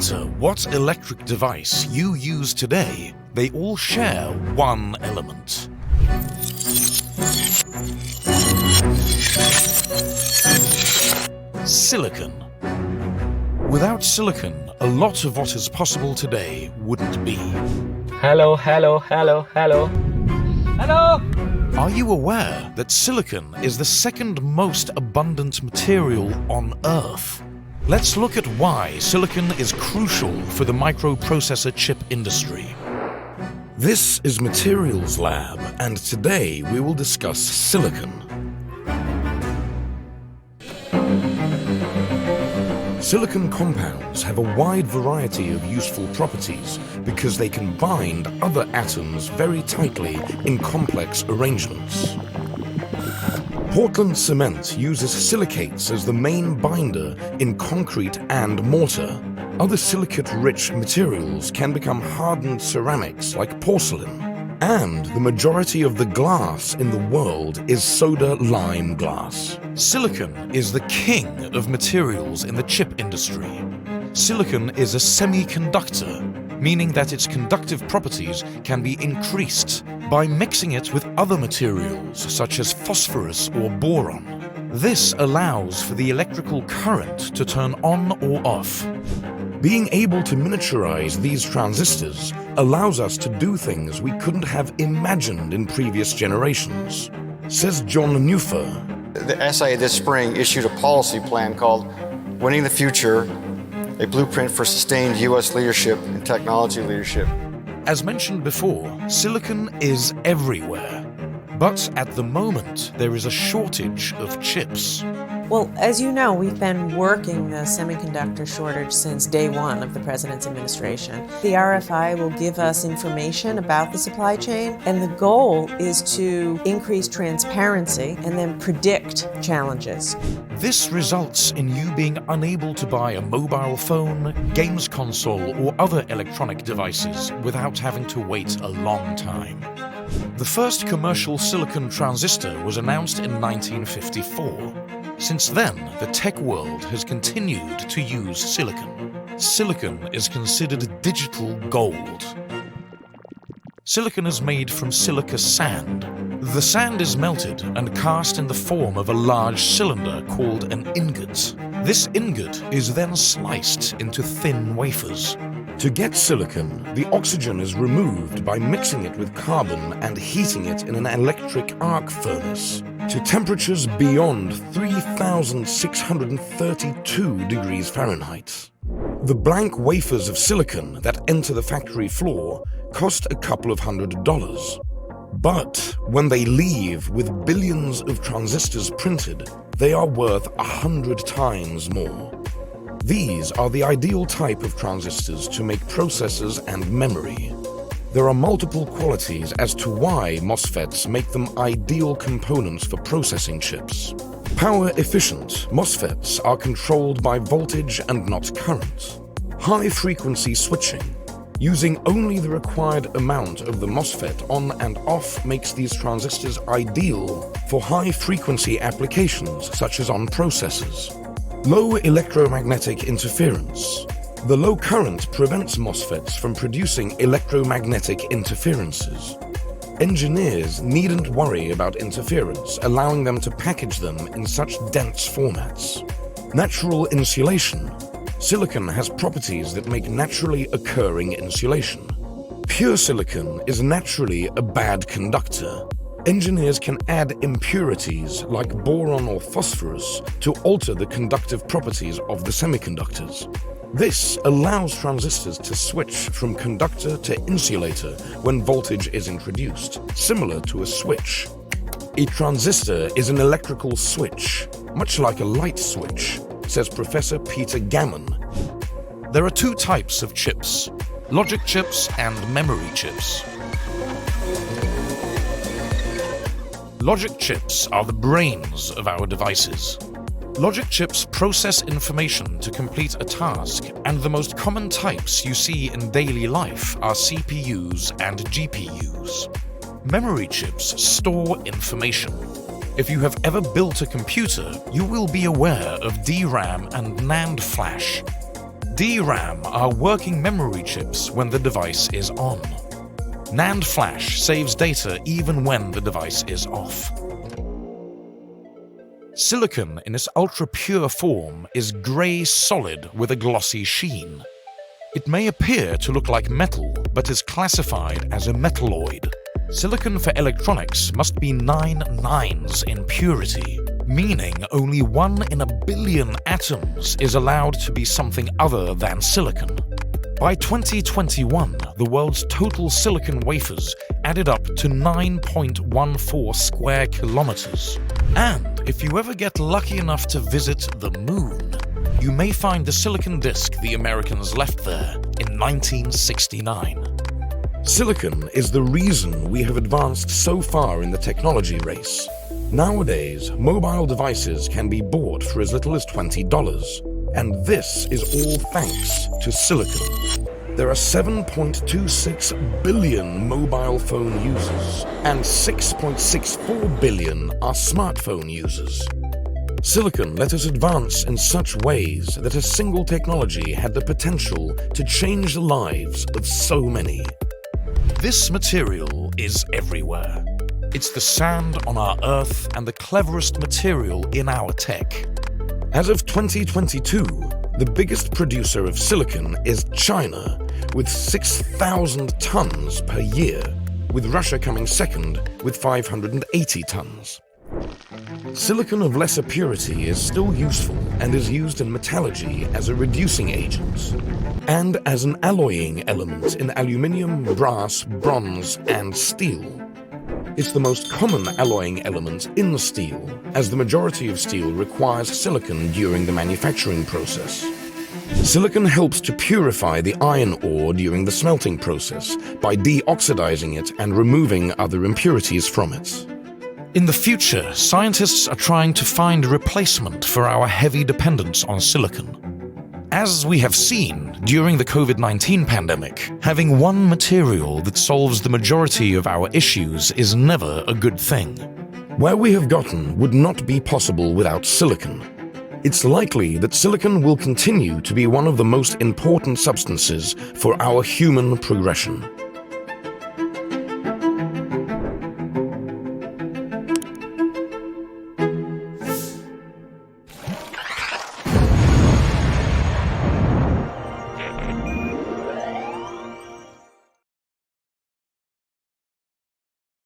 matter what electric device you use today, they all share one element. Silicon. Without silicon, a lot of what is possible today wouldn't be. Hello, hello, hello, hello. Hello! Are you aware that silicon is the second most abundant material on Earth? Let's look at why silicon is crucial for the microprocessor chip industry. This is Materials Lab, and today we will discuss silicon. Silicon compounds have a wide variety of useful properties because they can bind other atoms very tightly in complex arrangements. Portland cement uses silicates as the main binder in concrete and mortar. Other silicate-rich materials can become hardened ceramics like porcelain. And the majority of the glass in the world is soda-lime glass. Silicon is the king of materials in the chip industry. Silicon is a semiconductor, meaning that its conductive properties can be increased by mixing it with other materials such as phosphorus or boron. This allows for the electrical current to turn on or off. Being able to miniaturize these transistors allows us to do things we couldn't have imagined in previous generations, says John Neufer. The SIA this spring issued a policy plan called Winning the Future, a blueprint for sustained U.S. leadership and technology leadership. As mentioned before, silicon is everywhere. But at the moment, there is a shortage of chips. Well, as you know, we've been working the semiconductor shortage since day one of the President's administration. The RFI will give us information about the supply chain, and the goal is to increase transparency and then predict challenges. This results in you being unable to buy a mobile phone, games console, or other electronic devices without having to wait a long time. The first commercial silicon transistor was announced in 1954. Since then, the tech world has continued to use silicon. Silicon is considered digital gold. Silicon is made from silica sand. The sand is melted and cast in the form of a large cylinder called an ingot. This ingot is then sliced into thin wafers. To get silicon, the oxygen is removed by mixing it with carbon and heating it in an electric arc furnace to temperatures beyond 3,632 degrees Fahrenheit. The blank wafers of silicon that enter the factory floor cost a couple of $100. But when they leave with billions of transistors printed, they are worth 100 times more. These are the ideal type of transistors to make processors and memory. There are multiple qualities as to why MOSFETs make them ideal components for processing chips. Power-efficient MOSFETs are controlled by voltage and not current. High-frequency switching. Using only the required amount of the MOSFET on and off makes these transistors ideal for high-frequency applications such as on processors. Low electromagnetic interference. The low current prevents MOSFETs from producing electromagnetic interferences. Engineers needn't worry about interference, allowing them to package them in such dense formats. Natural insulation. Silicon has properties that make naturally occurring insulation. Pure silicon is naturally a bad conductor. Engineers can add impurities like boron or phosphorus to alter the conductive properties of the semiconductors. This allows transistors to switch from conductor to insulator when voltage is introduced, similar to a switch. A transistor is an electrical switch, much like a light switch, says Professor Peter Gammon. There are two types of chips: logic chips and memory chips. Logic chips are the brains of our devices. Logic chips process information to complete a task, and the most common types you see in daily life are CPUs and GPUs. Memory chips store information. If you have ever built a computer, you will be aware of DRAM and NAND flash. DRAM are working memory chips when the device is on. NAND flash saves data even when the device is off. Silicon in its ultra-pure form is grey solid with a glossy sheen. It may appear to look like metal, but is classified as a metalloid. Silicon for electronics must be 9 nines in purity, meaning only 1 in a billion atoms is allowed to be something other than silicon. By 2021, the world's total silicon wafers added up to 9.14 square kilometers. And if you ever get lucky enough to visit the moon, you may find the silicon disk the Americans left there in 1969. Silicon is the reason we have advanced so far in the technology race. Nowadays, mobile devices can be bought for as little as $20, and this is all thanks to silicon. There are 7.26 billion mobile phone users, and 6.64 billion are smartphone users. Silicon let us advance in such ways that a single technology had the potential to change the lives of so many. This material is everywhere. It's the sand on our Earth and the cleverest material in our tech. As of 2022, the biggest producer of silicon is China, with 6,000 tons per year, with Russia coming second with 580 tons. Silicon of lesser purity is still useful and is used in metallurgy as a reducing agent and as an alloying element in aluminium, brass, bronze, and steel. It's the most common alloying element in steel, as the majority of steel requires silicon during the manufacturing process. Silicon helps to purify the iron ore during the smelting process by deoxidizing it and removing other impurities from it. In the future, scientists are trying to find a replacement for our heavy dependence on silicon. As we have seen during the COVID-19 pandemic, having one material that solves the majority of our issues is never a good thing. Where we have gotten would not be possible without silicon. It's likely that silicon will continue to be one of the most important substances for our human progression.